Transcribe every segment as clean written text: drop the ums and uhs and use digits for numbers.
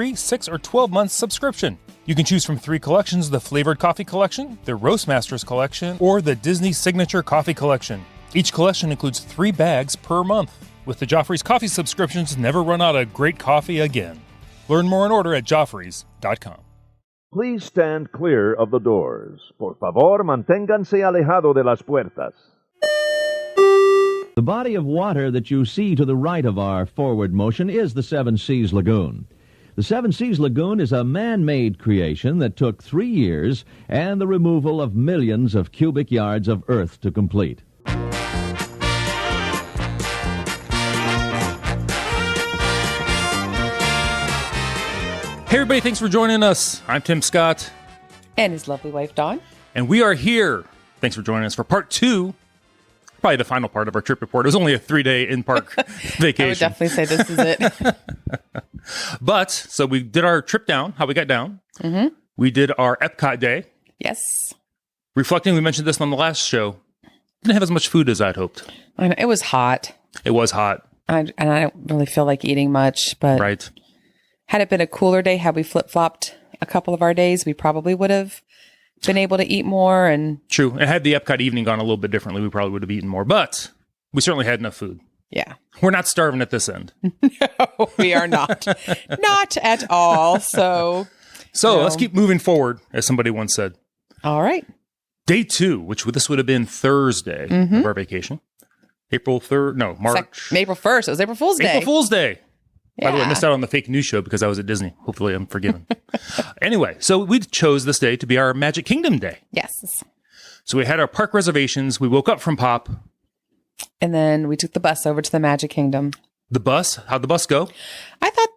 free 6 or 12-month subscription. You can choose from 3 collections: the Flavored Coffee Collection, the Roastmasters Collection, or the Disney Signature Coffee Collection. Each collection includes 3 bags per month. With the Joffrey's Coffee subscriptions, never run out of great coffee again. Learn more and order at Joffreys.com. Please stand clear of the doors. Por favor, manténganse alejado de las puertas. The body of water that you see to the right of our forward motion is the Seven Seas Lagoon. The Seven Seas Lagoon is a man-made creation that took 3 years and the removal of millions of cubic yards of earth to complete. Hey everybody, thanks for joining us. I'm Tim Scott. And his lovely wife, Dawn. And we are here. Thanks for joining us for part 2, probably the final part of our trip report. It was only a 3-day in-park vacation. I would definitely say this is it. But, so we did our trip down, how we got down. Mm-hmm. We did our Epcot day. Yes. Reflecting, we mentioned this on the last show. Didn't have as much food as I'd hoped. I know, it was hot. It was hot. And I don't really feel like eating much, but right. Had it been a cooler day, had we flip-flopped a couple of our days, we probably would have been able to eat more. And true. And had the Epcot evening gone a little bit differently, we probably would have eaten more. But we certainly had enough food. Yeah. We're not starving at this end. No, we are not. Not at all. So let's keep moving forward, as somebody once said. All right. Day 2, which this would have been Thursday of our vacation. April 3rd. No, March. April 1st. It was April Fool's Day. April Fool's Day. Yeah. By the way, I missed out on the fake news show because I was at Disney. Hopefully I'm forgiven. Anyway, so we chose this day to be our Magic Kingdom day. Yes. So we had our park reservations. We woke up from Pop. And then we took the bus over to the Magic Kingdom. The bus? How'd the bus go? I thought,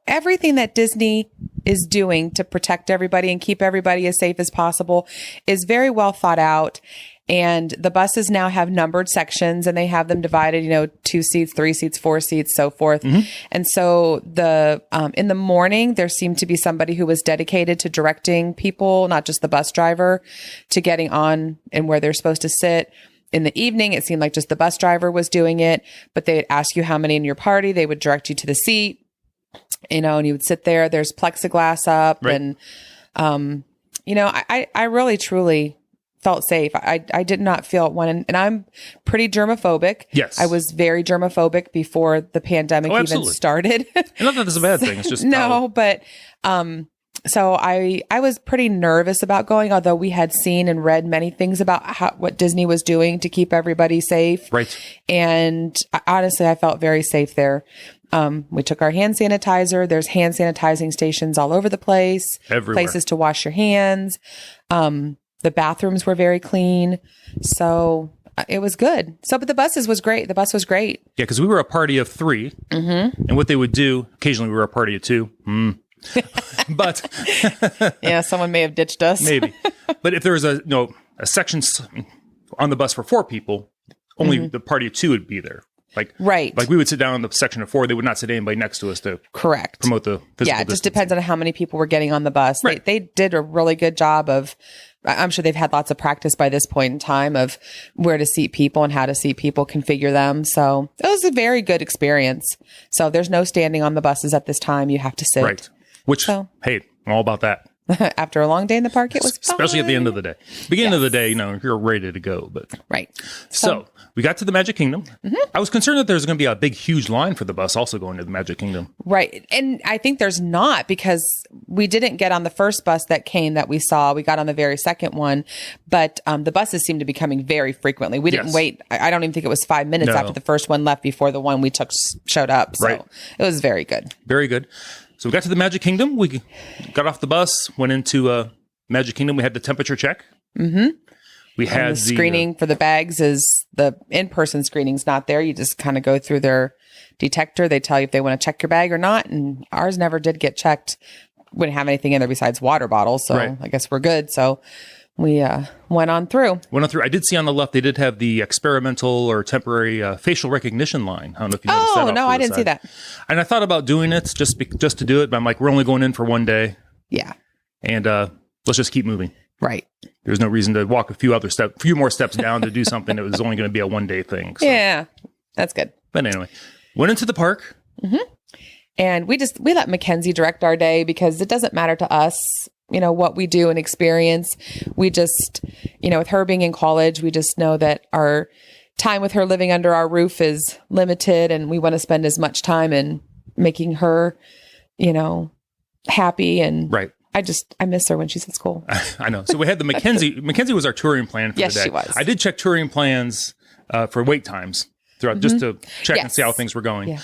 everything that Disney is doing to protect everybody and keep everybody as safe as possible is very well thought out. And the buses now have numbered sections and they have them divided, 2 seats, 3 seats, 4 seats, so forth. Mm-hmm. And so in the morning, there seemed to be somebody who was dedicated to directing people, not just the bus driver, to getting on and where they're supposed to sit. In the evening, it seemed like just the bus driver was doing it, but they'd ask you how many in your party. They would direct you to the seat, and you would sit there. There's plexiglass up. Right. And, I really, truly felt safe. I did not feel one, and I'm pretty germophobic. Yes. I was very germophobic before the pandemic even started. And not that that's a bad thing. It's just but so I was pretty nervous about going, although we had seen and read many things about what Disney was doing to keep everybody safe. Right. And honestly, I felt very safe there. We took our hand sanitizer. There's hand sanitizing stations all over the place. Everywhere. Places to wash your hands. The bathrooms were very clean. So it was good. But the buses was great. The bus was great. Yeah, because we were a party of 3. Mm-hmm. And what they would do, occasionally we were a party of 2. But yeah, someone may have ditched us. Maybe. But if there was a section on the bus for 4 people, only the party of 2 would be there. Right. Like we would sit down in the section of 4. They would not sit anybody next to us to correct promote the physical Yeah, it just depends on how many people were getting on the bus. Right. They did a really good job of, I'm sure they've had lots of practice by this point in time of where to seat people and how to seat people, configure them. So it was a very good experience. So there's no standing on the buses at this time. You have to sit. Right. Which, hey, I'm all about that. After a long day in the park, it was especially fun. At the end of the day. Beginning of the day, you're ready to go. But right. So we got to the Magic Kingdom. Mm-hmm. I was concerned that there's going to be a big, huge line for the bus also going to the Magic Kingdom. Right. And I think there's not, because we didn't get on the first bus that came that we saw. We got on the very second one. But the buses seemed to be coming very frequently. We didn't wait. I don't even think it was 5 minutes after the first one left before the one we took showed up. So it was very good. Very good. So we got to the Magic Kingdom. We got off the bus, went into Magic Kingdom. We had the temperature check. Mm-hmm. We had the screening for the bags is the in-person screening's not there. You just kind of go through their detector. They tell you if they want to check your bag or not. And ours never did get checked. We didn't have anything in there besides water bottles. So I guess we're good. So we went on through. I did see on the left, they did have the experimental or temporary facial recognition line. I don't know if you noticed that. Oh, no, I didn't see that. And I thought about doing it just to do it. But I'm like, we're only going in for one day. Yeah. And let's just keep moving. Right. There's no reason to walk a few more steps down to do something that was only going to be a one-day thing. So. Yeah, that's good. But anyway, went into the park. Mm-hmm. And we let Mackenzie direct our day because it doesn't matter to us, what we do and experience. We just, with her being in college, we just know that our time with her living under our roof is limited, and we want to spend as much time in making her, happy. And right. I miss her when she's at school. I know. So we had the Mackenzie. Mackenzie was our touring plan for the day. Yes, she was. I did check touring plans for wait times throughout just to check and see how things were going. Yeah.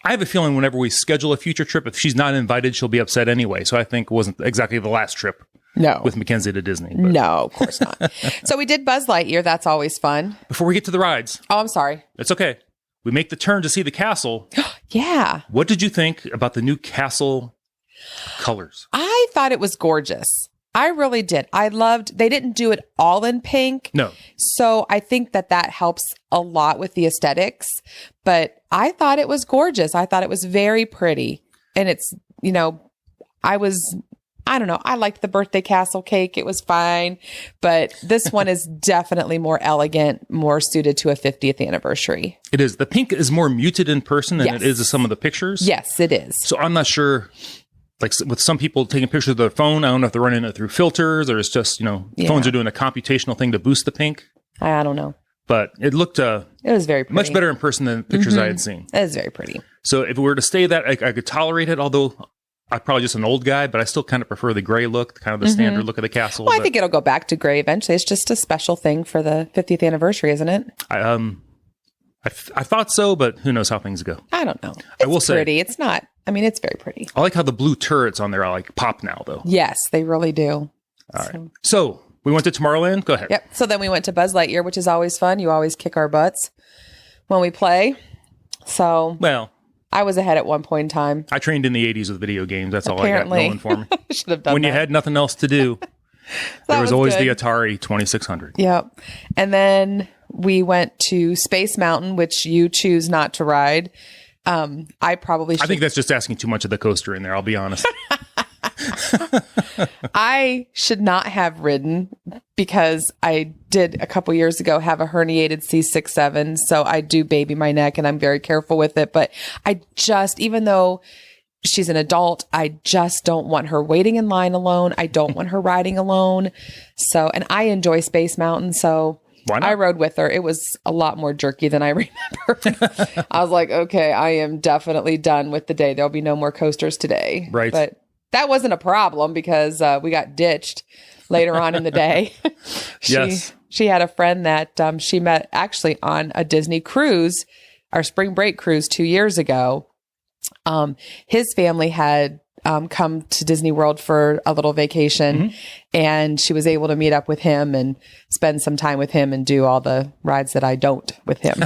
I have a feeling whenever we schedule a future trip, if she's not invited, she'll be upset anyway. So I think it wasn't exactly the last trip. No. With Mackenzie to Disney. But. No, of course not. So we did Buzz Lightyear. That's always fun. Before we get to the rides. Oh, I'm sorry. It's okay. We make the turn to see the castle. Yeah. What did you think about the new castle colors? I thought it was gorgeous. I really did. They didn't do it all in pink. No. So I think that helps a lot with the aesthetics, but I thought it was gorgeous. I thought it was very pretty. And it's, I don't know. I liked the birthday castle cake. It was fine, but this one is definitely more elegant, more suited to a 50th anniversary. It is. The pink is more muted in person than it is in some of the pictures. Yes, it is. So I'm not sure. Like with some people taking pictures of their phone, I don't know if they're running it through filters or it's just, phones are doing a computational thing to boost the pink. I don't know. But it looked it was very pretty. Much better in person than the pictures I had seen. It was very pretty. So if it were to stay that, I could tolerate it, although I'm probably just an old guy, but I still kind of prefer the gray look, kind of the standard look of the castle. Well, I think it'll go back to gray eventually. It's just a special thing for the 50th anniversary, isn't it? I thought so, but who knows how things go. I don't know. I will say pretty. It's not. I mean, it's very pretty. I like how the blue turrets on there are like pop now, though. Yes, they really do. All right. So we went to Tomorrowland. Go ahead. Yep. So then we went to Buzz Lightyear, which is always fun. You always kick our butts when we play. So I was ahead at one point in time. I trained in the 80s with video games. That's all I got going for me. Should have done when you had nothing else to do. There was always the Atari 2600. Yep. And then we went to Space Mountain, which you choose not to ride. I think that's just asking too much of the coaster in there. I'll be honest. I should not have ridden because I did a couple years ago have a herniated C6-7. So I do baby my neck and I'm very careful with it. But even though she's an adult, I just don't want her waiting in line alone. I don't want her riding alone. So, and I enjoy Space Mountain. So I rode with her. It was a lot more jerky than I remember. I was like, okay, I am definitely done with the day. There'll be no more coasters today. Right. But that wasn't a problem because we got ditched later on in the day. She had a friend that she met actually on a Disney cruise, our spring break cruise 2 years ago. His family had come to Disney World for a little vacation, and she was able to meet up with him and spend some time with him and do all the rides that I don't with him.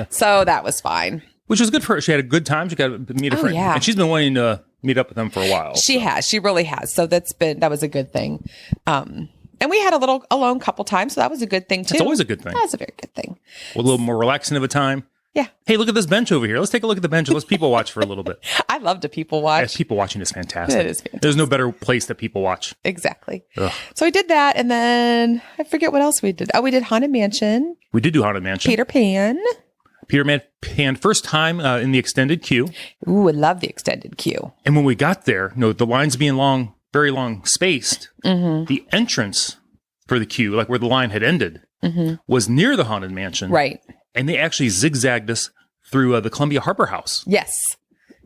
So that was fine. Which was good for her. She had a good time. She got to meet a friend. Yeah. And she's been wanting to meet up with them for a while. She has. She really has. So that was a good thing. And we had a little alone couple times, so that was a good thing too. It's always a good thing. That's a very good thing. A little more relaxing of a time. Yeah. Hey, look at this bench over here. Let's take a look at the bench. Let's people watch for a little bit. I love to people watch. People watching is fantastic. It is fantastic. There's no better place that people watch. Exactly. Ugh. So we did that, and then I forget what else we did. Oh, we did Haunted Mansion. We did do Haunted Mansion. Peter Pan, first time in the extended queue. Ooh, I love the extended queue. And when we got there, the lines being long, very long spaced, the entrance for the queue, like where the line had ended, was near the Haunted Mansion. Right. And they actually zigzagged us through the Columbia Harbor House. Yes.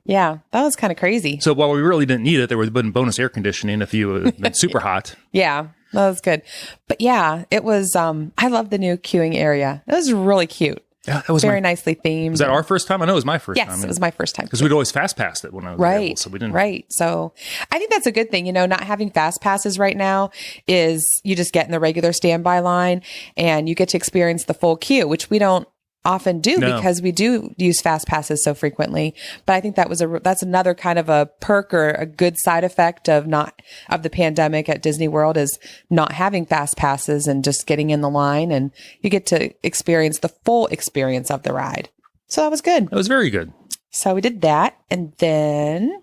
Yeah, that was kind of crazy. So while we really didn't need it, there was bonus air conditioning if you had been super hot. Yeah, that was good. But yeah, it was, I love the new queuing area. It was really cute. Yeah, that was very nicely themed. Was that our first time? I know it was my first time. Yes, it was my first time. Because we'd always fast passed it when I was available, so we didn't. Right. So I think that's a good thing. Not having fast passes right now is you just get in the regular standby line and you get to experience the full queue, which we don't often do because we do use fast passes so frequently. But I think that's another kind of a perk or a good side effect of the pandemic at Disney World is not having fast passes and just getting in the line, and you get to experience the full experience of the ride. So that was good. That was very good. So we did that. And then,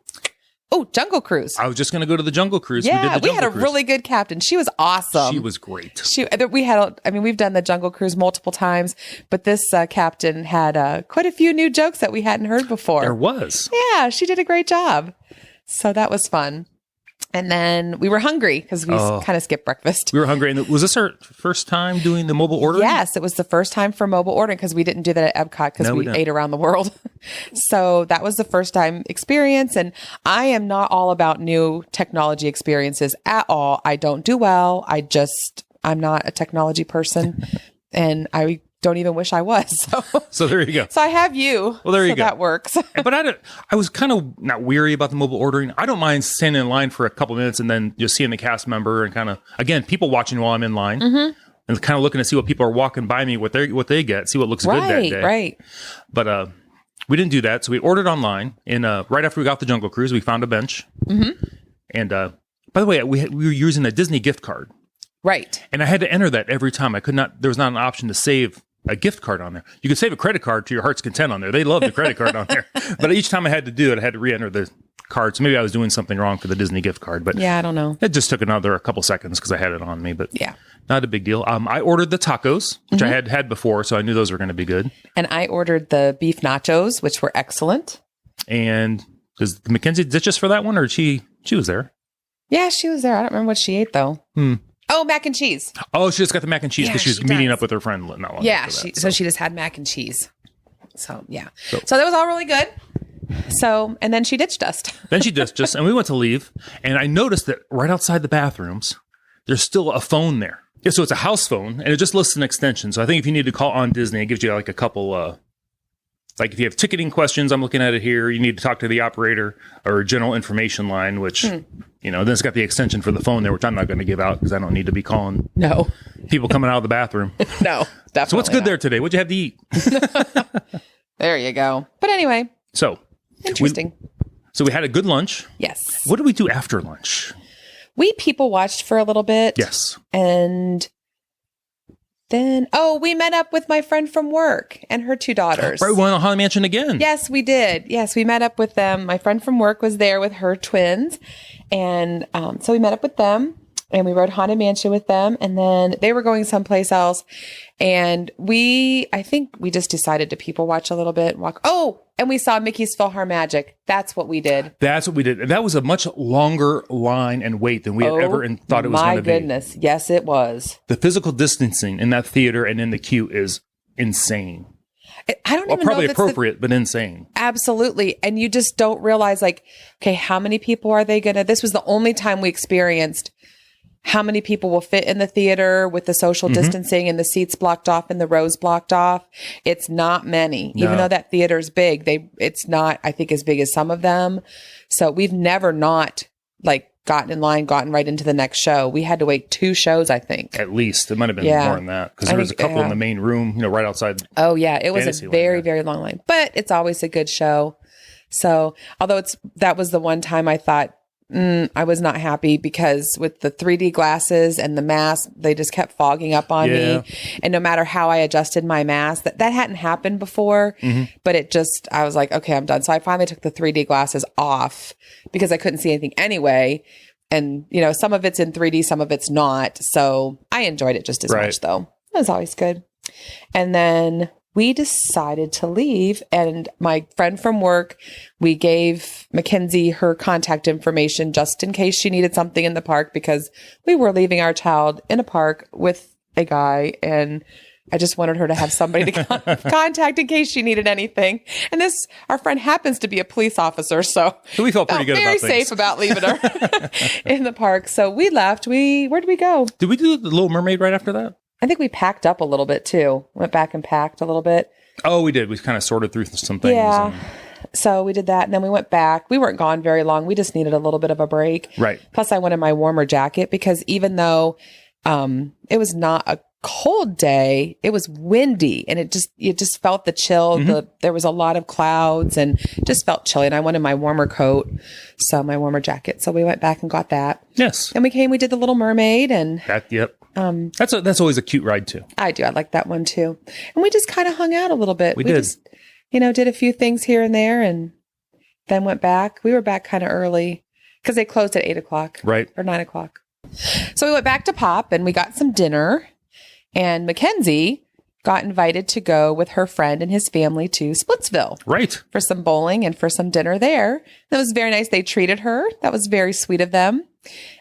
Jungle Cruise. I was just going to go to the Jungle Cruise. Yeah, we had a really good captain. She was awesome. She was great. We've done the Jungle Cruise multiple times, but this captain had quite a few new jokes that we hadn't heard before. There was. Yeah, she did a great job. So that was fun. And then we were hungry because we kind of skipped breakfast. We were hungry. And was this our first time doing the mobile ordering? Yes, it was the first time for mobile ordering because we didn't do that at Epcot because we ate around the world. So that was the first time experience. And I am not all about new technology experiences at all. I don't do well. I'm not a technology person. And I don't even wish I was. So there you go. So I have you. Well, there you go. That works. But I was kind of not weary about the mobile ordering. I don't mind standing in line for a couple minutes and then just seeing the cast member and kind of, again, people watching while I'm in line and kind of looking to see what people are walking by me, what they get, see what looks good that day. Right. But we didn't do that. So we ordered online. And right after we got the Jungle Cruise, we found a bench. And by the way, we were using a Disney gift card. Right. And I had to enter that every time. There was not an option to save a gift card on there. You could save a credit card to your heart's content on there. They love the credit card on there. But each time I had to do it, I had to re-enter the card. So maybe I was doing something wrong for the Disney gift card. But yeah, I don't know. It just took a couple seconds because I had it on me. But yeah, not a big deal. I ordered the tacos, which I had before, so I knew those were going to be good. And I ordered the beef nachos, which were excellent. And does Mackenzie ditch us for that one, or she was there? Yeah, she was there. I don't remember what she ate though. Oh, mac and cheese. Oh, she just got the mac and cheese because she was meeting up with her friend not long after that. So she just had mac and cheese. So, yeah. So that was all really good. So, and then she ditched us. Then she ditched us, and we went to leave. And I noticed that right outside the bathrooms, there's still a phone there. Yeah, so it's a house phone, and it just lists an extension. So I think if you need to call on Disney, it gives you like a couple, like if you have ticketing questions, I'm looking at it here, you need to talk to the operator or general information line, which, then it's got the extension for the phone there, which I'm not going to give out because I don't need to be calling people coming out of the bathroom. No, definitely. So what's good there today? What'd you have to eat? There you go. But anyway. So. Interesting. So we had a good lunch. Yes. What did we do after lunch? We people watched for a little bit. Yes. And then, we met up with my friend from work and her two daughters. Right, we went to Haunted Mansion again. Yes, we did. Yes, we met up with them. My friend from work was there with her twins. And so we met up with them and we rode Haunted Mansion with them. And then they were going someplace else. And I think we just decided to people watch a little bit and walk. Oh, and we saw Mickey's PhilharMagic. That's what we did. That was a much longer line and wait than we had ever thought it was going to be. My goodness. Yes, it was. The physical distancing in that theater and in the queue is insane. I don't even know probably if it's appropriate, but insane. Absolutely. And you just don't realize okay, how many people are they this was the only time we experienced how many people will fit in the theater with the social distancing and the seats blocked off and the rows blocked off. It's not many, even though that theater's big. It's not, I think, as big as some of them. So we've never not gotten in line, gotten right into the next show. We had to wait 2 shows, I think. At least. It might have been more than that because there was a couple in the main room, right outside. Oh yeah. It was a very, very long line, but it's always a good show. So although that was the one time I thought, I was not happy because with the 3D glasses and the mask, they just kept fogging up on me. And no matter how I adjusted my mask, that hadn't happened before, but I was like, okay, I'm done. So I finally took the 3D glasses off because I couldn't see anything anyway. And, some of it's in 3D, some of it's not. So I enjoyed it just as much though. It was always good. And then we decided to leave, and my friend from work, we gave Mackenzie her contact information just in case she needed something in the park because we were leaving our child in a park with a guy, and I just wanted her to have somebody to contact in case she needed anything. And our friend happens to be a police officer, so we felt pretty good about things. Very safe about leaving her in the park. So we left. Where did we go? Did we do The Little Mermaid right after that? I think we packed up a little bit too. Went back and packed a little bit. Oh, we did. We kind of sorted through some things. Yeah. So we did that. And then we went back. We weren't gone very long. We just needed a little bit of a break. Right. Plus I wanted my warmer jacket because even though it was not a cold day, it was windy and you just felt the chill. There was a lot of clouds and just felt chilly. And I wanted my warmer coat. So my warmer jacket. So we went back and got that. Yes. And we did The Little Mermaid and yep. That's always a cute ride too. I do. I like that one too. And we just kind of hung out a little bit. We did. Just, did a few things here and there and then went back. We were back kind of early. because they closed at 8:00. Right. Or 9:00. So we went back to Pop and we got some dinner, and Mackenzie got invited to go with her friend and his family to Splitsville. Right. For some bowling and for some dinner there. That was very nice. They treated her. That was very sweet of them.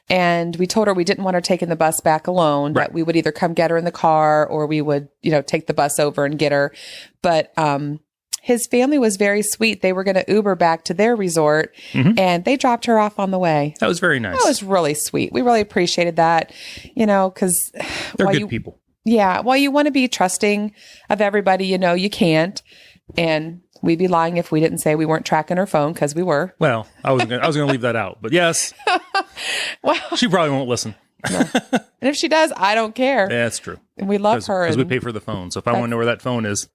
And we told her we didn't want her taking the bus back alone, Right. that we would either come get her in the car or we would, take the bus over and get her. But, his family was very sweet. They were going to Uber back to their resort and they dropped her off on the way. That was very nice. That was really sweet. We really appreciated that, because they're good people. Yeah. While you want to be trusting of everybody, you can't. And we'd be lying if we didn't say we weren't tracking her phone, because we were. Well, I was going to leave that out, but yes, Well, she probably won't listen. no. And if she does, I don't care. Yeah, that's true. And we love her. Because we pay for the phone. So if I want to know where that phone is.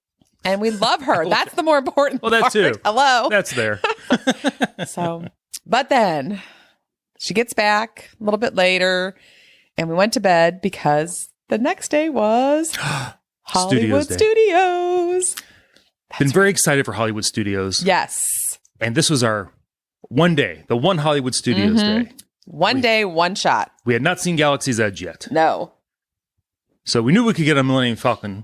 And we love her. That's the more important Well, that part. too. Hello. That's there. So, but then she gets back a little bit later and we went to bed because the next day was Hollywood Studios. Been very excited for Hollywood Studios. Yes. And this was our one day, the one Hollywood Studios day. One day, one shot. We had not seen Galaxy's Edge yet. No. So we knew we could get a Millennium Falcon.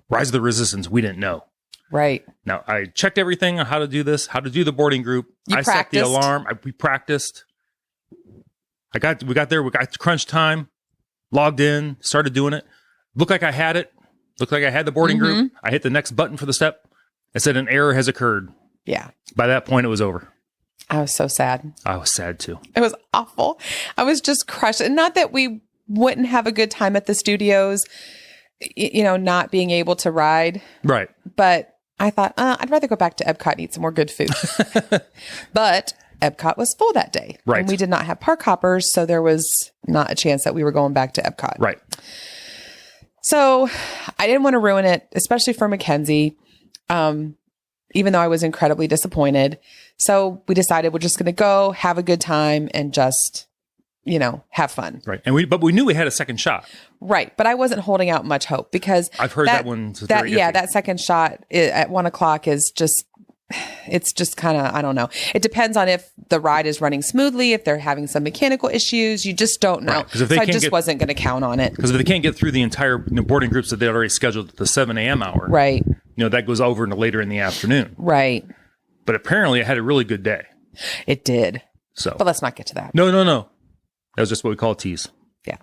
Rise of the Resistance, we didn't know. Right. Now, I checked everything on how to do this, how to do the boarding group. I set the alarm. We practiced. We got there. We got to crunch time. Logged in. Started doing it. Looked like I had it. Looked like I had the boarding group. I hit the next button for the step. It said an error has occurred. Yeah. By that point, it was over. I was so sad. I was sad too. It was awful. I was just crushed. And not that we wouldn't have a good time at the studios, not being able to ride. Right. But I thought, I'd rather go back to Epcot and eat some more good food. But Epcot was full that day. Right. And we did not have park hoppers, so there was not a chance that we were going back to Epcot. Right. So I didn't want to ruin it, especially for Mackenzie, even though I was incredibly disappointed. So we decided we're just going to go, have a good time, and just, have fun. Right. But we knew we had a second shot. Right. But I wasn't holding out much hope because I've heard that one's very iffy. that second shot at 1:00 is just, it's just kind of, I don't know. It depends on if the ride is running smoothly, if they're having some mechanical issues. You just don't know. Right. So I just wasn't going to count on it. Because if they can't get through the entire boarding groups that they already scheduled at the 7 a.m. hour, right? That goes over into later in the afternoon, right? But apparently, I had a really good day. It did. So, but let's not get to that. No. That was just what we call a tease. Yeah.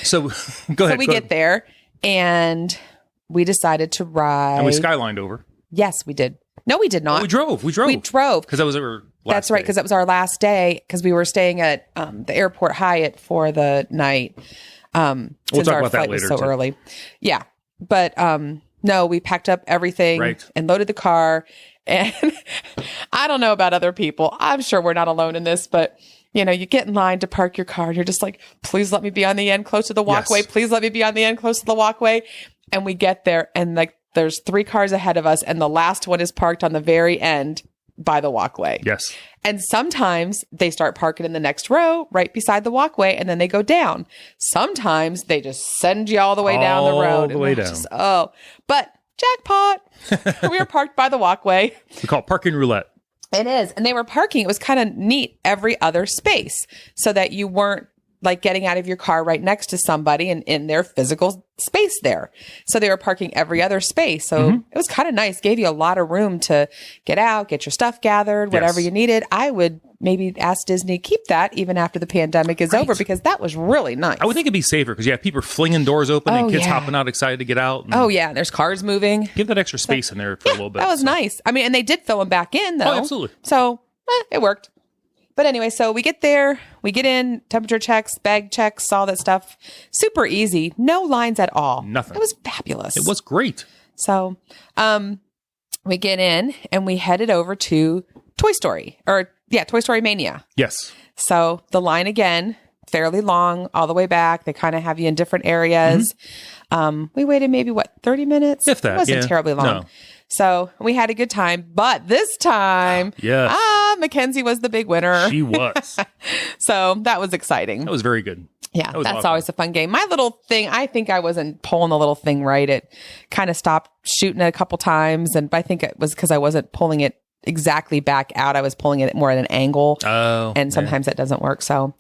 So go ahead. So we get there and we decided to ride. And we skylined over. Yes, we did. No, we did not. Oh, we drove. We drove. Because that was our last That's right. Because that was our last day. Because we were staying at the airport Hyatt for the night. We'll since talk our about that flight later. Was so early. Yeah. But no, we packed up everything and loaded the car. And I don't know about other people. I'm sure we're not alone in this, but you get in line to park your car and you're just like, please let me be on the end close to the walkway. Yes. Please let me be on the end close to the walkway. And we get there and there's 3 cars ahead of us and the last one is parked on the very end by the walkway. Yes. And sometimes they start parking in the next row right beside the walkway and then they go down. Sometimes they just send you all the way down the road. All the way down. But jackpot. We were parked by the walkway. We call it parking roulette. It is. And they were parking. It was kind of neat every other space so that you weren't like getting out of your car right next to somebody and in their physical space there. So they were parking every other space. So it was kind of nice. Gave you a lot of room to get out, get your stuff gathered, whatever you needed. I would maybe ask Disney, keep that even after the pandemic is over because that was really nice. I would think it'd be safer because you have people flinging doors open and kids hopping out excited to get out. And there's cars moving. Give that extra space in there for a little bit. That was nice. I mean, and they did fill them back in though. Oh, absolutely. So it worked. But anyway, so we get there, we get in, temperature checks, bag checks, all that stuff. Super easy. No lines at all. Nothing. It was fabulous. It was great. So we get in and we headed over to Toy Story Mania. Yes. So the line again, fairly long all the way back. They kind of have you in different areas. We waited maybe 30 minutes? If that. It wasn't terribly long. No. So we had a good time, but this time, Mackenzie was the big winner. She was. So that was exciting. That was very good. Yeah, that's always a fun game. My little thing, I think I wasn't pulling the little thing right. It kind of stopped shooting it a couple times, and I think it was because I wasn't pulling it exactly back out. I was pulling it more at an angle. Oh. And sometimes that doesn't work. So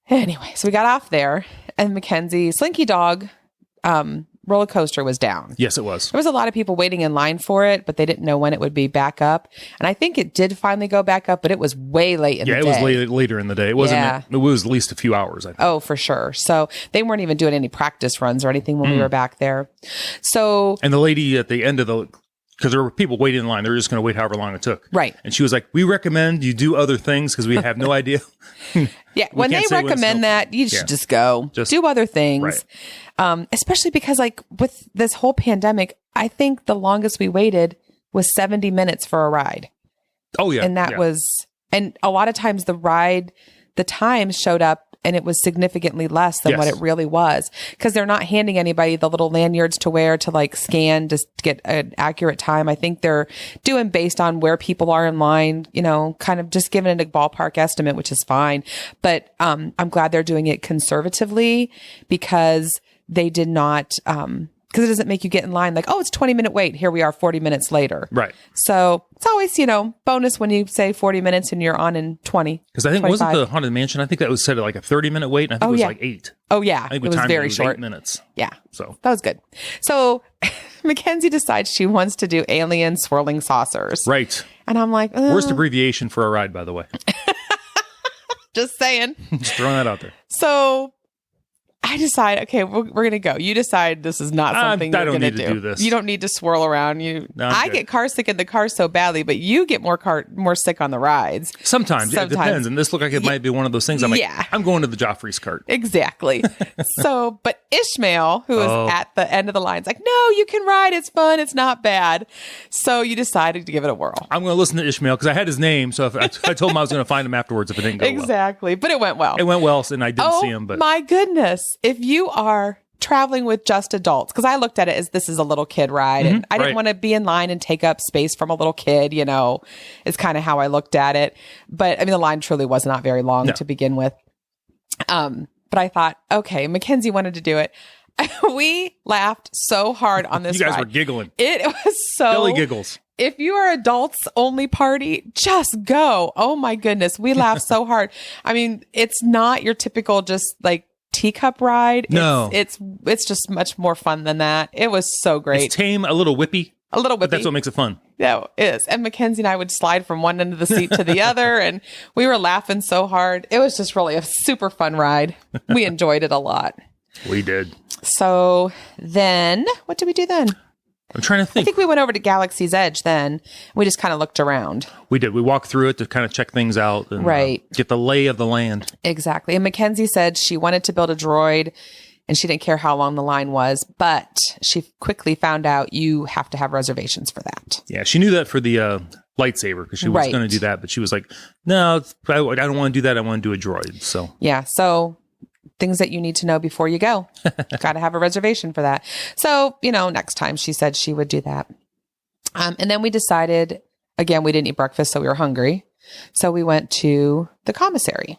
anyway, so we got off there, and Mackenzie Slinky Dog roller coaster was down. Yes, it was. There was a lot of people waiting in line for it, but they didn't know when it would be back up. And I think it did finally go back up, but it was way late in the day. Yeah, it was later in the day. It wasn't. It was at least a few hours, I think. Oh, for sure. So they weren't even doing any practice runs or anything when we were back there. So, and the lady at the end of because there were people waiting in line. They were just going to wait however long it took. Right. And she was like, we recommend you do other things because we have no idea. Yeah, when they recommend that, you should just go. Do other things. Right. Especially because, like, with this whole pandemic, I think the longest we waited was 70 minutes for a ride. Oh, yeah. And that was, and a lot of times the time showed up and it was significantly less than what it really was, because they're not handing anybody the little lanyards to wear to like scan to get an accurate time. I think they're doing based on where people are in line, you know, kind of just giving it a ballpark estimate, which is fine. But I'm glad they're doing it conservatively, because they did not, because it doesn't make you get in line like, oh, it's 20-minute wait. Here we are 40 minutes later. Right. So it's always, you know, bonus when you say 40 minutes and you're on in 20. Because I think, 25. wasn't the Haunted Mansion, I think that was set at like a 30-minute wait. And I think it was like 8. Oh, yeah. I think it was very short. 8 minutes. Yeah. So that was good. So Mackenzie decides she wants to do alien swirling saucers. Right. And I'm like, worst abbreviation for a ride, by the way. Just saying. Just throwing that out there. So I decide, okay, we're going to go. You decide this is not something you're going to do. This. You don't need to swirl around. I get car sick in the car so badly, but you get more sick on the rides. Sometimes. It depends. And this looked like it might be one of those things. I'm like, I'm going to the Joffrey's cart. Exactly. So, but Ishmael, who is at the end of the line, is like, no, you can ride. It's fun. It's not bad. So you decided to give it a whirl. I'm going to listen to Ishmael because I had his name. So if I told him I was going to find him afterwards if it didn't go well. Exactly. But it went well. It went well, and I didn't see him. But my goodness. If you are traveling with just adults, because I looked at it as this is a little kid ride, and I didn't want to be in line and take up space from a little kid, you know, is kind of how I looked at it. But I mean, the line truly was not very long to begin with. But I thought, okay, Mackenzie wanted to do it. We laughed so hard on this You guys ride. were giggling. It was so... Belly giggles. If you are adults only party, just go. Oh my goodness. We laughed so hard. I mean, it's not your typical just like teacup ride. No. It's just much more fun than that. It was so great. It's tame, a little whippy. A little whippy. But that's what makes it fun. Yeah, it is. And Mackenzie and I would slide from one end of the seat to the other, and we were laughing so hard. It was just really a super fun ride. We enjoyed it a lot. We did. So then, what did we do then? I'm trying to think. I think we went over to Galaxy's Edge then. We just kind of looked around. We did. We walked through it to kind of check things out and get the lay of the land. Exactly. And Mackenzie said she wanted to build a droid and she didn't care how long the line was, but she quickly found out you have to have reservations for that. Yeah, she knew that for the lightsaber because she was going to do that, but she was like, no, I don't want to do that. I want to do a droid. So yeah, so things that you need to know before you go. Got to have a reservation for that. So, you know, next time she said she would do that. And then we decided, again, we didn't eat breakfast, so we were hungry. So we went to the commissary.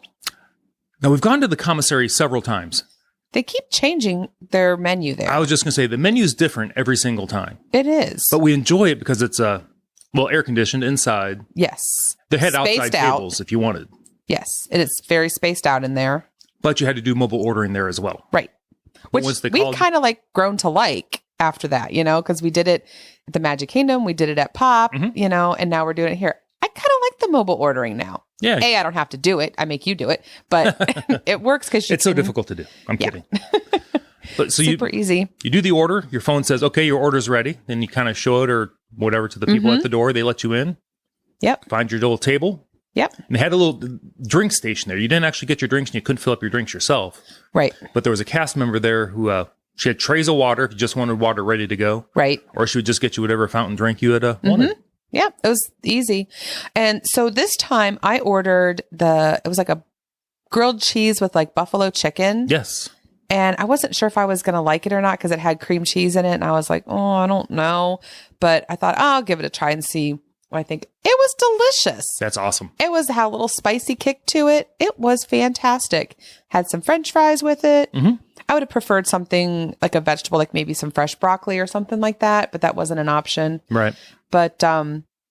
Now, we've gone to the commissary several times. They keep changing their menu there. I was just going to say, the menu is different every single time. It is. But we enjoy it because it's, air conditioned inside. Yes. They had Spaced outside out. tables if you wanted. Yes. It is very spaced out in there. But you had to do mobile ordering there as well. Right. Which we kind of like grown to like after that, you know, because we did it at the Magic Kingdom. We did it at Pop, you know, and now we're doing it here. I kind of like the mobile ordering now. Yeah. I don't have to do it. I make you do it, but it works because it's so difficult to do. I'm kidding. But so super easy. You do the order. Your phone says, okay, your order's ready. Then you kind of show it or whatever to the people at the door. They let you in. Yep. Find your little table. Yep. And they had a little drink station there. You didn't actually get your drinks and you couldn't fill up your drinks yourself. Right. But there was a cast member there who she had trays of water if you just wanted water ready to go. Right. Or she would just get you whatever fountain drink you had wanted. Yeah, it was easy. And so this time I ordered it was like a grilled cheese with like buffalo chicken. Yes. And I wasn't sure if I was going to like it or not because it had cream cheese in it. And I was like, oh, I don't know. But I thought, I'll give it a try and see what I think. It was delicious. That's awesome. It had a little spicy kick to it. It was fantastic. Had some French fries with it. I would have preferred something like a vegetable, like maybe some fresh broccoli or something like that. But that wasn't an option. Right. But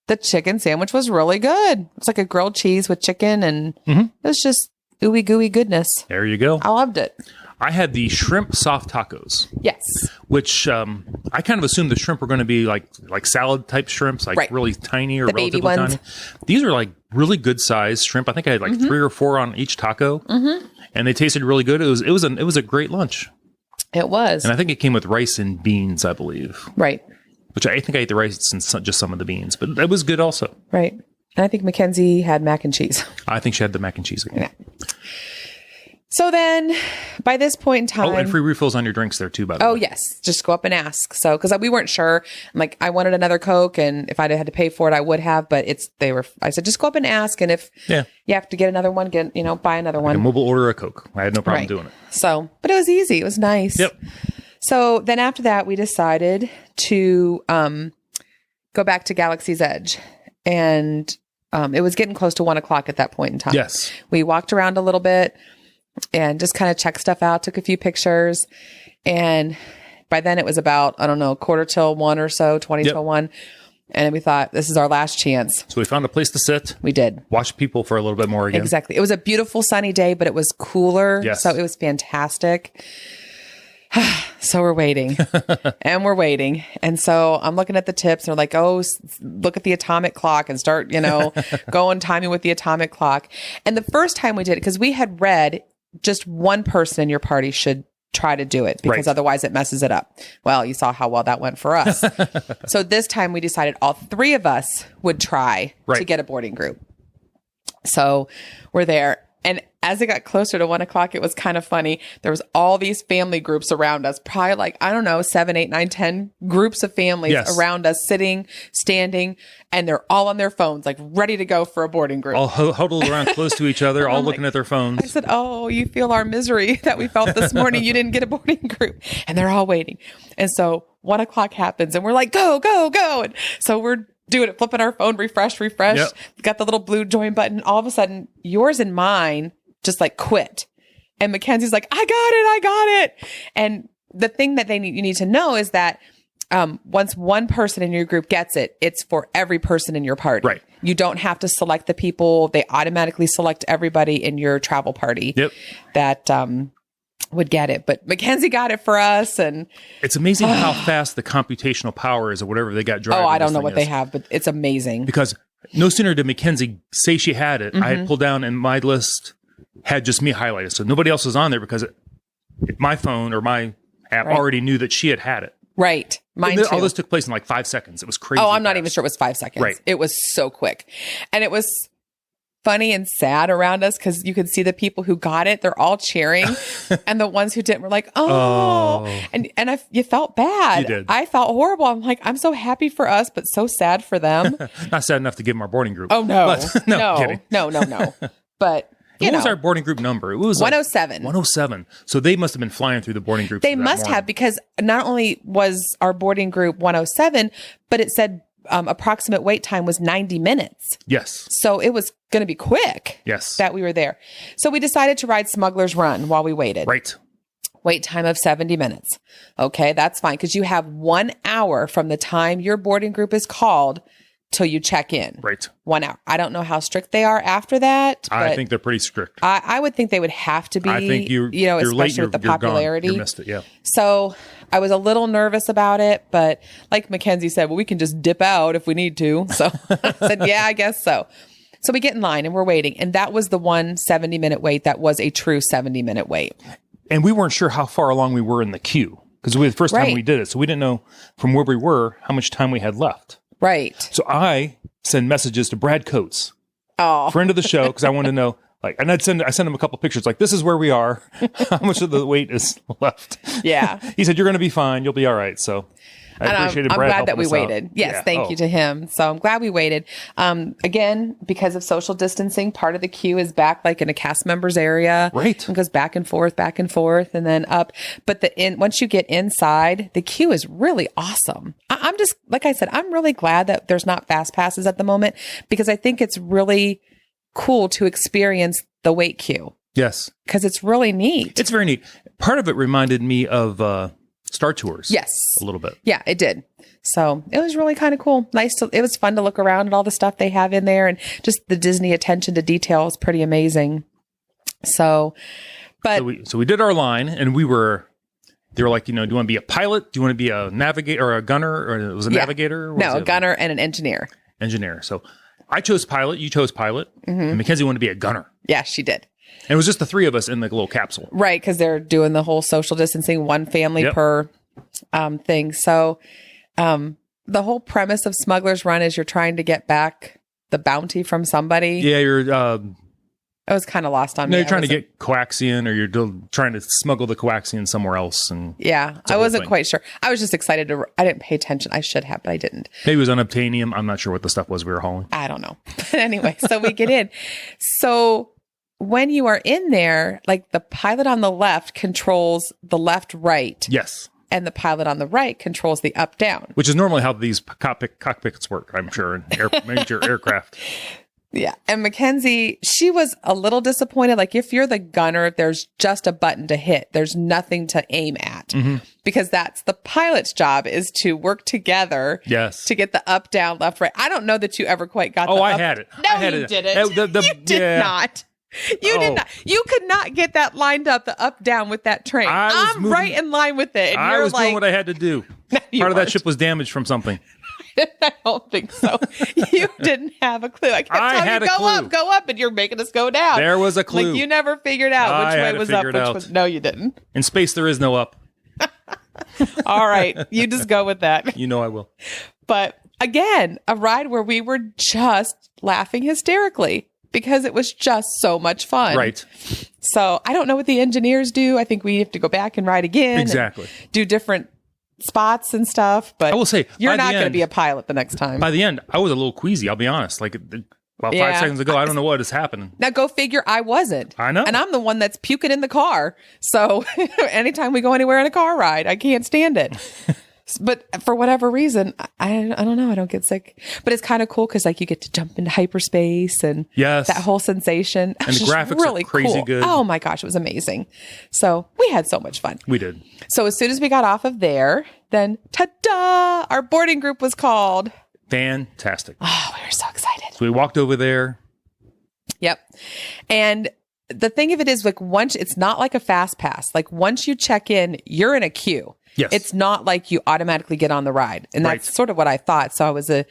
the chicken sandwich was really good. It's like a grilled cheese with chicken, and it was just ooey gooey goodness. There you go. I loved it. I had the shrimp soft tacos. Yes. Which I kind of assumed the shrimp were going to be like salad type shrimps, like really tiny or the baby relatively ones. tiny. These are like really good sized shrimp. I think I had like 3 or 4 on each taco, and they tasted really good. It was a great lunch. It was. And I think it came with rice and beans, I believe. Right. Which I think I ate the rice and just some of the beans, but that was good also. Right. And I think Mackenzie had mac and cheese. I think she had the mac and cheese again. Yeah. So then, by this point in time... Oh, and free refills on your drinks there too, by the way. Oh, yes. Just go up and ask. So, because we weren't sure. I'm like, I wanted another Coke, and if I'd had to pay for it, I would have. But I said, just go up and ask, and if you have to get another one, buy another one. A mobile order a Coke. I had no problem doing it. So, but it was easy. It was nice. Yep. So then after that, we decided to go back to Galaxy's Edge, and it was getting close to 1 o'clock at that point in time. Yes. We walked around a little bit and just kind of checked stuff out, took a few pictures. And by then it was about, 1:45 or so, 20 till 1. And we thought, this is our last chance. So we found a place to sit. We did. Watch people for a little bit more again. Exactly. It was a beautiful sunny day, but it was cooler. Yes. So it was fantastic. So we're waiting and we're waiting. And so I'm looking at the tips and they're like, oh, look at the atomic clock and start, going timing with the atomic clock. And the first time we did it, because we had read just one person in your party should try to do it because otherwise it messes it up. Well, you saw how well that went for us. So this time we decided all 3 of us would try to get a boarding group. So we're there. And as it got closer to 1 o'clock, it was kind of funny. There was all these family groups around us, probably like, 7, 8, 9, 10 groups of families around us, sitting, standing, and they're all on their phones, like ready to go for a boarding group. All huddled around close to each other, all looking at their phones. I said, oh, you feel our misery that we felt this morning. You didn't get a boarding group. And they're all waiting. And so 1 o'clock happens and we're like, go, go, go. And so we're doing it, flipping our phone, refresh. Yep. Got the little blue join button. All of a sudden, yours and mine just like quit. And Mackenzie's like, I got it. And the thing that you need to know is that once one person in your group gets it, it's for every person in your party. Right. You don't have to select the people. They automatically select everybody in your travel party that would get it. But Mackenzie got it for us. And it's amazing how fast the computational power is or whatever they got driving. Oh, I don't know what they have, but it's amazing. Because no sooner did Mackenzie say she had it, I had pulled down and my list had just me highlighted. So nobody else was on there because my phone or my app already knew that she had it. Right. Mine too. All this took place in like 5 seconds. It was crazy. Oh, I'm not even sure it was 5 seconds. Right. It was so quick. And it was funny and sad around us because you could see the people who got it. They're all cheering. And the ones who didn't were like, oh. And you felt bad. You did. I felt horrible. I'm like, I'm so happy for us, but so sad for them. Not sad enough to give them our boarding group. Oh, no. But, no, kidding. No. But what was our boarding group number? It was 107. 107. So they must have been flying through the boarding groups. They must have, because not only was our boarding group 107, but it said approximate wait time was 90 minutes. Yes. So it was going to be quick. Yes. That we were there. So we decided to ride Smuggler's Run while we waited. Right. Wait time of 70 minutes. Okay, that's fine because you have 1 hour from the time your boarding group is called till you check in. Right. 1 hour. I don't know how strict they are after that. I think they're pretty strict. I would think they would have to be. I think you're especially late, with the popularity. You missed it, yeah. So I was a little nervous about it, but like Mackenzie said, well, we can just dip out if we need to. So I said, yeah, I guess so. So we get in line and we're waiting. And that was the 70-minute wait. That was a true 70-minute wait. And we weren't sure how far along we were in the queue because it was the first time we did it. So we didn't know from where we were how much time we had left. Right. So I send messages to Brad Coates, friend of the show, because I wanted to know, and I send him a couple pictures, like, this is where we are, how much of the wait is left. Yeah. He said, you're going to be fine. You'll be all right. So I appreciated Brad. I'm glad that we waited. Yes, thank you to him. So I'm glad we waited. Again, because of social distancing, part of the queue is back like in a cast members area. Right. It goes back and forth, and then up. But once you get inside, the queue is really awesome. I'm just, like I said, I'm really glad that there's not fast passes at the moment because I think it's really cool to experience the wait queue. Yes. Because it's really neat. It's very neat. Part of it reminded me of Star Tours. Yes. A little bit. Yeah, it did. So it was really kind of cool. It was fun to look around at all the stuff they have in there, and just the Disney attention to detail is pretty amazing. So we did our line, and they were like, do you want to be a pilot? Do you want to be a navigator or a gunner? Or it was a navigator? No, a gunner and an engineer. Engineer. So I chose pilot. You chose pilot. And Mackenzie wanted to be a gunner. Yeah, she did. And it was just the three of us in the little capsule. Right, because they're doing the whole social distancing, one family per thing. So the whole premise of Smuggler's Run is you're trying to get back the bounty from somebody. Yeah, you're... it was kind of lost on me. You're trying to get coaxium, or you're trying to smuggle the coaxium somewhere else. And yeah, I wasn't quite sure. I was just excited I didn't pay attention. I should have, but I didn't. Maybe it was unobtainium. I'm not sure what the stuff was we were hauling. I don't know. But anyway, so we get in. So when you are in there, like the pilot on the left controls the left-right. Yes. And the pilot on the right controls the up-down. Which is normally how these cockpits work, I'm sure, in major aircraft. Yeah. And Mackenzie, she was a little disappointed. Like, if you're the gunner, there's just a button to hit. There's nothing to aim at. Because that's the pilot's job, is to work together to get the up, down, left, right. I don't know that you ever quite got the I had it. No, you didn't. You did not. You did not. You could not get that lined up, the up, down with that train. I'm right in line with it. And I was doing what I had to do. Part of that ship was damaged from something. I don't think so. You didn't have a clue. I kept telling you, go up, and you're making us go down. There was a clue. Like, you never figured out which way was up, which was... No, you didn't. In space, there is no up. All right. You just go with that. You know I will. But again, a ride where we were just laughing hysterically because it was just so much fun. Right. So I don't know what the engineers do. I think we have to go back and ride again. Exactly. Do different spots and stuff. But I will say, you're not going to be a pilot the next time. By the end, I was a little queasy. I'll be honest. Like about 5 seconds ago, I don't know what is happening. Now go figure. I wasn't. I know. And I'm the one that's puking in the car. So anytime we go anywhere in a car ride, I can't stand it. But for whatever reason, I don't know. I don't get sick. But it's kind of cool because, like, you get to jump into hyperspace and that whole sensation. And the graphics really are crazy good. Oh my gosh, it was amazing. So we had so much fun. We did. So as soon as we got off of there, then ta-da! Our boarding group was called. Fantastic. Oh, we were so excited. So we walked over there. Yep. And the thing of it is, like, once it's not like a fast pass. Like, once you check in, you're in a queue. Yes. It's not like you automatically get on the ride. And that's sort of what I thought. So I was a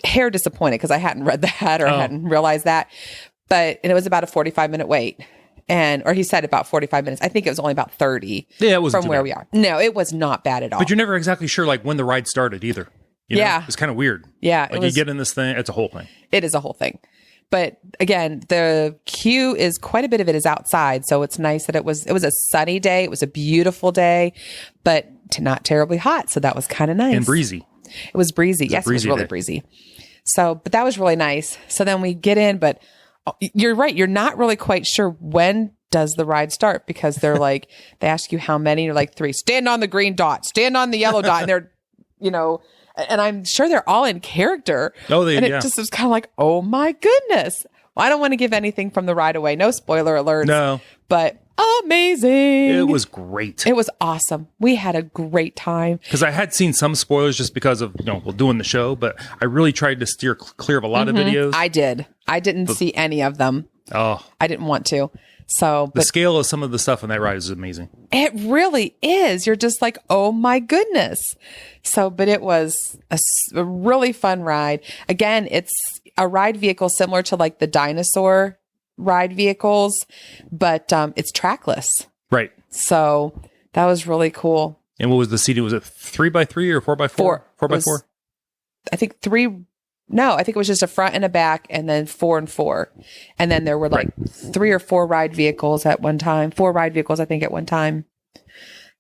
hair disappointed because I hadn't read that or hadn't realized that. And it was about a 45-minute wait. Or he said about 45 minutes. I think it was only about 30 from where we are. No, it was not bad at all. But you're never exactly sure, like, when the ride started either. You know? It's kind of weird. Yeah. Like, you get in this thing, it's a whole thing. It is a whole thing. But again, the queue is quite a bit of it is outside. So it's nice that it was a sunny day. It was a beautiful day, but not terribly hot. So that was kind of nice. And breezy. It was breezy. Yes, it was really breezy. So, but that was really nice. So then we get in, but you're right. You're not really quite sure when does the ride start, because they're like, they ask you how many, you're like 3, stand on the green dot, stand on the yellow dot. And they're, and I'm sure they're all in character. Oh, and it just was kind of like, oh my goodness. Well, I don't want to give anything from the ride away. No spoiler alerts. No. But amazing. It was great. It was awesome. We had a great time. Because I had seen some spoilers just because of, doing the show, but I really tried to steer clear of a lot of videos. I did. I didn't see any of them. Oh. I didn't want to. So the scale of some of the stuff in that ride is amazing. It really is. You're just like, oh my goodness. So, but it was a really fun ride. Again, it's a ride vehicle similar to like the dinosaur ride vehicles, but it's trackless. Right. So that was really cool. And what was the seating? Was it 3x3 or 4x4? 4x4? I think 3. No, I think it was just a front and a back, and then 4 and 4. And then there were like 3 or 4 ride vehicles at one time. 4 ride vehicles, I think, at one time.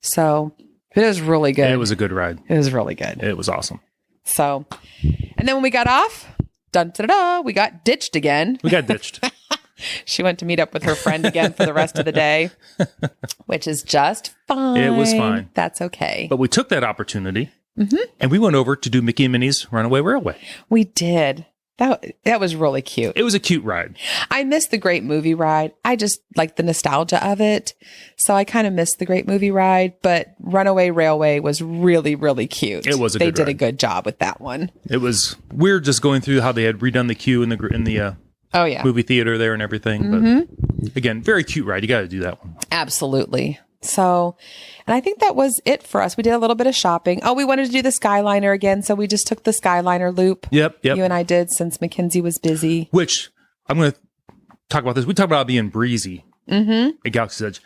So it was really good. It was a good ride. It was really good. It was awesome. So, and then when we got off, we got ditched again. We got ditched. She went to meet up with her friend again for the rest of the day, which is just fine. It was fine. That's okay. But we took that opportunity. Mm-hmm. And we went over to do Mickey and Minnie's Runaway Railway. We did. That was really cute. It was a cute ride. I missed the Great Movie Ride. I just like the nostalgia of it. So I kind of missed the Great Movie Ride, but Runaway Railway was really, really cute. It was They did a good job with that one. It was weird just going through how they had redone the queue in the movie theater there and everything. But again, very cute ride. You got to do that one. Absolutely. So, and I think that was it for us. We did a little bit of shopping. Oh, we wanted to do the Skyliner again. So we just took the Skyliner loop. Yep. You and I did since Mackenzie was busy. Which I'm going to talk about this. We talked about it being breezy at Galaxy's Edge.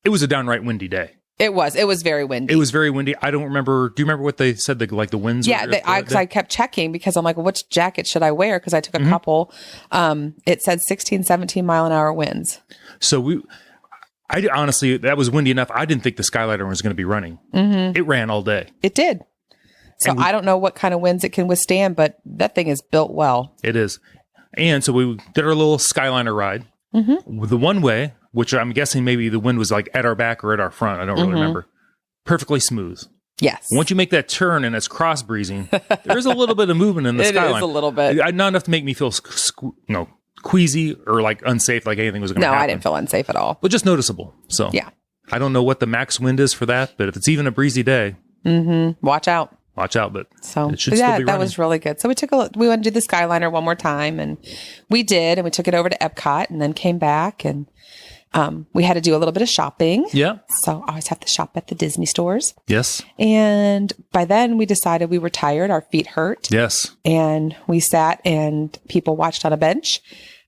It was a downright windy day. It was very windy. It was very windy. I don't remember. Do you remember what they said? The winds? Yeah, I kept checking because I'm like, well, which jacket should I wear? Because I took a couple. It said 16, 17 mile an hour winds. So I honestly, that was windy enough. I didn't think the Skyliner was going to be running. It ran all day. It did. So I don't know what kind of winds it can withstand, but that thing is built well. It is. And so we did our little Skyliner ride. The one way, which I'm guessing maybe the wind was like at our back or at our front. I don't really remember. Perfectly smooth. Yes. Once you make that turn and it's cross breezing, there's a little bit of movement in the Skyline. It is a little bit. Not enough to make me feel queasy or like unsafe, like anything was going to happen. No, I didn't feel unsafe at all. But just noticeable. So yeah, I don't know what the max wind is for that, but if it's even a breezy day, watch out. Watch out. But so it should still be running. That was really good. So we went to do the Skyliner one more time, and we did, and we took it over to Epcot, and then came back, and we had to do a little bit of shopping. Yeah. So I always have to shop at the Disney stores. Yes. And by then we decided we were tired. Our feet hurt. Yes. And we sat and people watched on a bench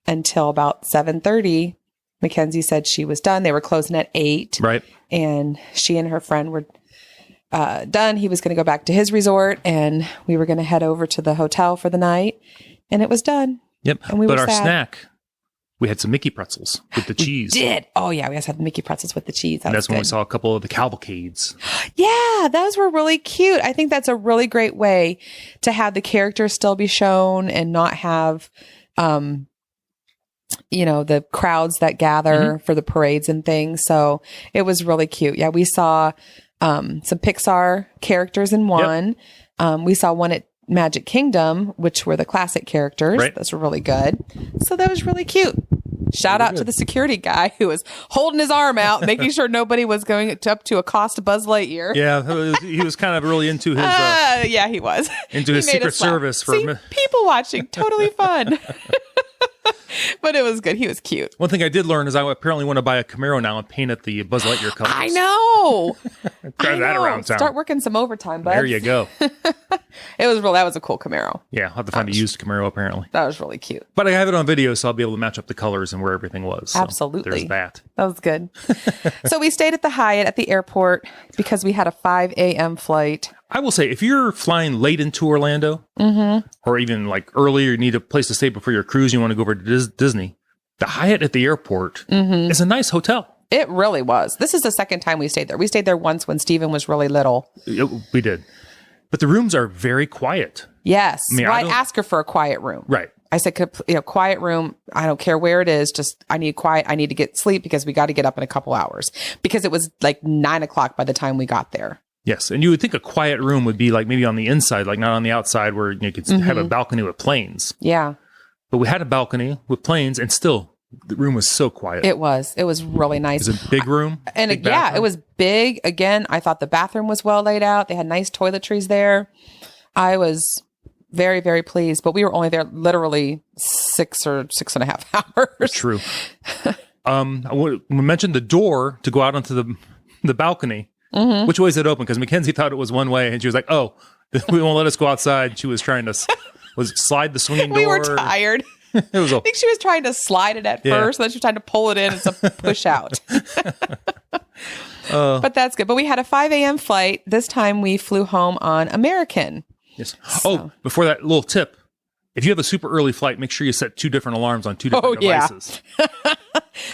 until about 7:30. Mackenzie said she was done. They were closing at 8. Right. And she and her friend were done. He was going to go back to his resort, and we were going to head over to the hotel for the night. And it was done. Yep. And we but were our sad. snack, we had some Mickey pretzels with the cheese. We did. Oh, yeah. We also had the Mickey pretzels with the cheese. That's when we saw a couple of the cavalcades. Yeah, those were really cute. I think that's a really great way to have the characters still be shown and not have, the crowds that gather for the parades and things. So it was really cute. Yeah, we saw some Pixar characters in one. Yep. We saw one at Magic Kingdom, which were the classic characters. Right. Those were really good. So that was really cute. Shout out to the security guy who was holding his arm out, making sure nobody was going up to accost Buzz Lightyear. Yeah, he was kind of really into his. Yeah, he was into his Secret Service for people watching. Totally fun. But it was good. He was cute. One thing I did learn is I apparently want to buy a Camaro now and paint it the Buzz Lightyear colors. I know. Drive that around town. Start working some overtime, bud. There you go. That was a cool Camaro. Yeah, I'll have to find a used Camaro apparently. That was really cute. But I have it on video, so I'll be able to match up the colors and where everything was. So absolutely. There's that. That was good. So we stayed at the Hyatt at the airport because we had a 5 a.m. flight. I will say, if you're flying late into Orlando, or even like early, you need a place to stay before your cruise, you want to go over to Disney, the Hyatt at the airport is a nice hotel. It really was. This is the second time we stayed there. We stayed there once when Steven was really little. We did. But the rooms are very quiet. Yes. I'd ask her for a quiet room. Right. I said, quiet room. I don't care where it is. Just, I need quiet. I need to get sleep because we got to get up in a couple hours because it was like 9:00 by the time we got there. Yes. And you would think a quiet room would be like maybe on the inside, like not on the outside where you could have a balcony with planes. Yeah. But we had a balcony with planes and still the room was so quiet. It was really nice. It was a big room. It was big. Again, I thought the bathroom was well laid out. They had nice toiletries there. I was very, very pleased, but we were only there literally 6 or 6.5 hours. True. We mentioned the door to go out onto the balcony. Which way is it open? Because Mackenzie thought it was one way, and she was like, "Oh, we won't let us go outside." She was trying to slide the swinging door. We were tired. I think she was trying to slide it at first, and then she was trying to pull it in. It's a push out. But that's good. But we had a 5 a.m. flight. This time we flew home on American. Yes. So. Oh, before that, little tip. If you have a super early flight, make sure you set 2 different alarms on 2 different devices.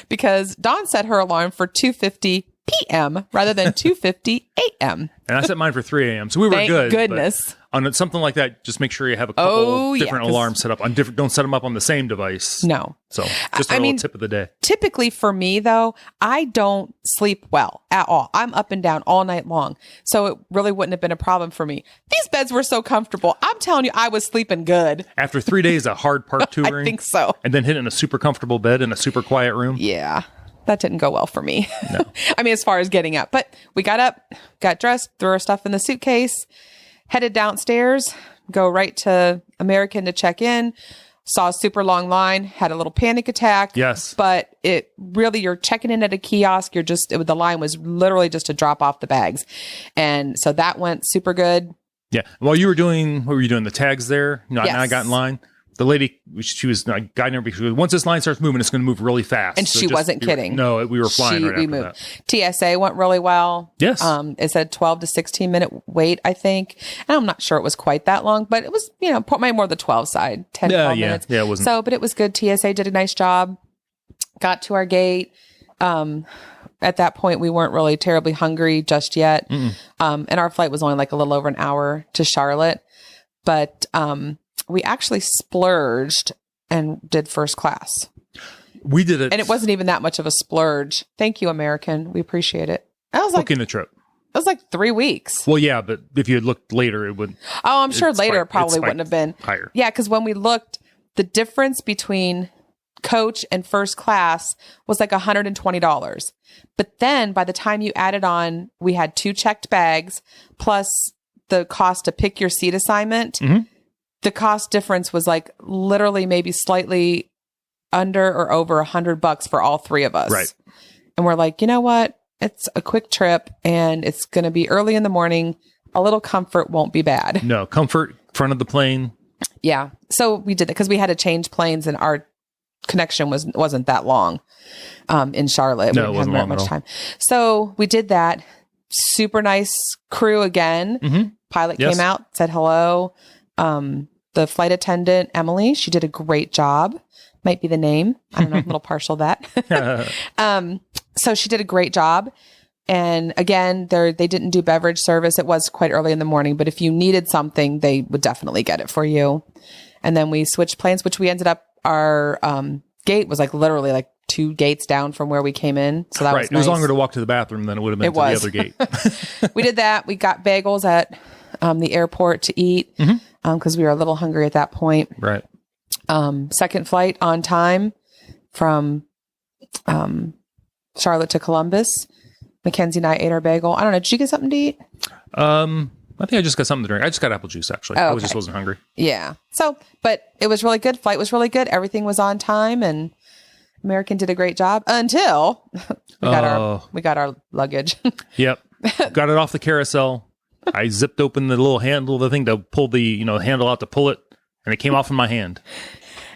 Because Dawn set her alarm for 2:50 p.m. rather than 2:50 a.m. And I set mine for 3 a.m. So we were Thank good. Goodness. on something like that, just make sure you have a couple different alarms set up on different. Don't set them up on the same device. No. So just a little tip of the day. Typically for me though, I don't sleep well at all. I'm up and down all night long. So it really wouldn't have been a problem for me. These beds were so comfortable. I'm telling you, I was sleeping good. After 3 days of hard park touring. I think so. And then hitting a super comfortable bed in a super quiet room. Yeah. That didn't go well for me. No. I mean, as far as getting up, but we got up, got dressed, threw our stuff in the suitcase, headed downstairs, go right to American to check in, saw a super long line, had a little panic attack. Yes. But it really, you're checking in at a kiosk. The line was literally just to drop off the bags. And so that went super good. Yeah. While you were doing, what were you doing? The tags there? You know, Yes. I got in line. The lady, she was guiding everybody. She goes, once this line starts moving, it's going to move really fast. And she wasn't kidding. No, we were flying right after that. TSA went really well. Yes. It said 12 to 16 minute wait, I think. And I'm not sure it was quite that long, but it was, probably more the 12 side, 10, 12 minutes. Yeah, it wasn't. So, but it was good. TSA did a nice job. Got to our gate. At that point, we weren't really terribly hungry just yet. And our flight was only like a little over an hour to Charlotte. But, we actually splurged and did first class. We did it. And it wasn't even that much of a splurge. Thank you, American. We appreciate it. I was like, booking the trip. It was like 3 weeks. Well, yeah, but if you had looked later, it would. Oh, I'm sure later it probably wouldn't have been higher. Yeah, because when we looked, the difference between coach and first class was like $120. But then by the time you added on, we had 2 checked bags plus the cost to pick your seat assignment. The cost difference was like literally maybe slightly under or over $100 for all 3 of us. Right. And we're like, you know what? It's a quick trip and it's going to be early in the morning. A little comfort won't be bad. No, comfort, front of the plane. Yeah. So we did that because we had to change planes and our connection wasn't that long in Charlotte. No, we it wasn't didn't have long much at all. time. So we did that. Super nice crew again. Pilot came out, said hello. The flight attendant, Emily, she did a great job. Might be the name. I don't know. I'm a little partial to that. So she did a great job. And again, they didn't do beverage service. It was quite early in the morning, but if you needed something, they would definitely get it for you. And then we switched planes, which we ended up, our gate was like literally like 2 gates down from where we came in. So that was nice. It was longer to walk to the bathroom than it would have been to the other gate. We did that. We got bagels at the airport to eat because we were a little hungry at that point. Right. Second flight on time from Charlotte to Columbus. Mackenzie and I ate our bagel. I don't know. Did you get something to eat? I think I just got something to drink. I just got apple juice, actually. Oh, I just wasn't hungry. Yeah. So, but it was really good. Flight was really good. Everything was on time and American did a great job until we got our luggage. Yep. Got it off the carousel. I zipped open the little handle of the thing to pull the, handle out to pull it, and it came off in my hand.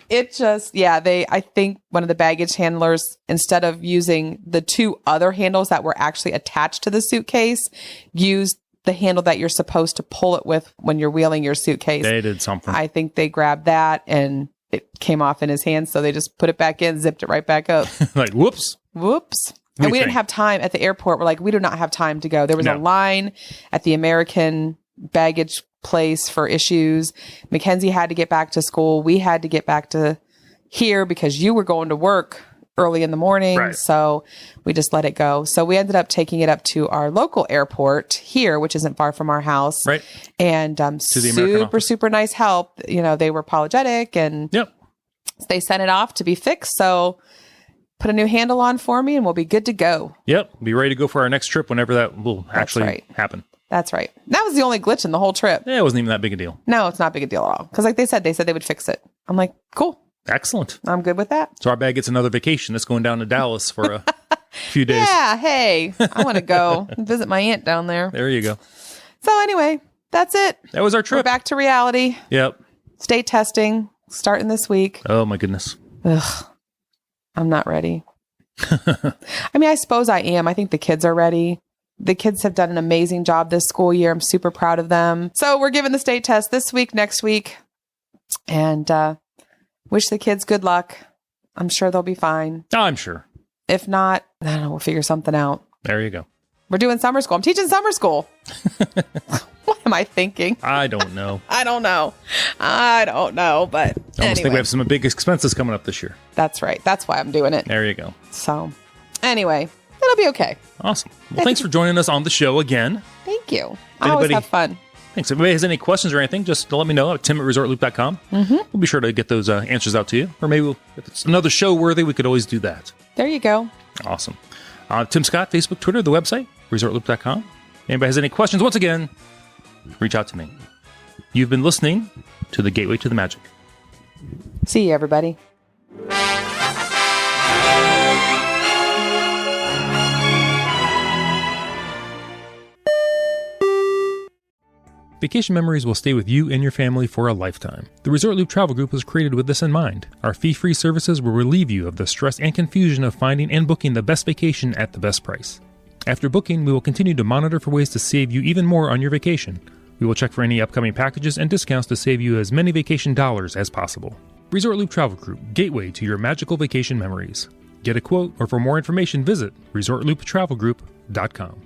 It just, I think one of the baggage handlers, instead of using the 2 other handles that were actually attached to the suitcase, used the handle that you're supposed to pull it with when you're wheeling your suitcase. They did something. I think they grabbed that and it came off in his hand. So they just put it back in, zipped it right back up. Like, whoops. And we didn't have time at the airport. We're like, we do not have time to go. There was a line at the American baggage place for issues. Mackenzie had to get back to school. We had to get back to here because you were going to work early in the morning. Right. So we just let it go. So we ended up taking it up to our local airport here, which isn't far from our house. Right. And super nice help. They were apologetic and they sent it off to be fixed. So put a new handle on for me and we'll be good to go. Yep. Be ready to go for our next trip whenever that will actually happen. That's right. That was the only glitch in the whole trip. Yeah, it wasn't even that big a deal. No, it's not big a deal at all. Because like they said they would fix it. I'm like, cool. Excellent. I'm good with that. So our bag gets another vacation. It's going down to Dallas for a few days. Yeah, hey, I want to go visit my aunt down there. There you go. So anyway, that's it. That was our trip. We're back to reality. Yep. State testing starting this week. Oh my goodness. Ugh, I'm not ready. I mean, I suppose I am. I think the kids are ready. The kids have done an amazing job this school year. I'm super proud of them. So we're giving the state test this week, next week, and wish the kids good luck. I'm sure they'll be fine. Oh, I'm sure. If not, I don't know, we'll figure something out. There you go. We're doing summer school. I'm teaching summer school. What am am I thinking? I don't know. I don't know, but I almost anyway. think we have some big expenses coming up this year. That's right. That's why I'm doing it. There you go. So anyway, it'll be okay. Awesome. Well, thanks for joining us on the show again. Thank you. I always have fun. Thanks. If anybody has any questions or anything, just let me know at tim@ResortLoop.com. We'll be sure to get those answers out to you. Or maybe if it's another show worthy, we could always do that. There you go. Awesome. Tim Scott, Facebook, Twitter, the website, ResortLoop.com. Anybody has any questions, once again, reach out to me. You've been listening to The Gateway to the Magic. See you, everybody. Vacation memories will stay with you and your family for a lifetime. The Resort Loop Travel Group was created with this in mind. Our fee-free services will relieve you of the stress and confusion of finding and booking the best vacation at the best price. After booking, we will continue to monitor for ways to save you even more on your vacation. We will check for any upcoming packages and discounts to save you as many vacation dollars as possible. Resort Loop Travel Group, gateway to your magical vacation memories. Get a quote, or for more information, visit ResortLoopTravelGroup.com.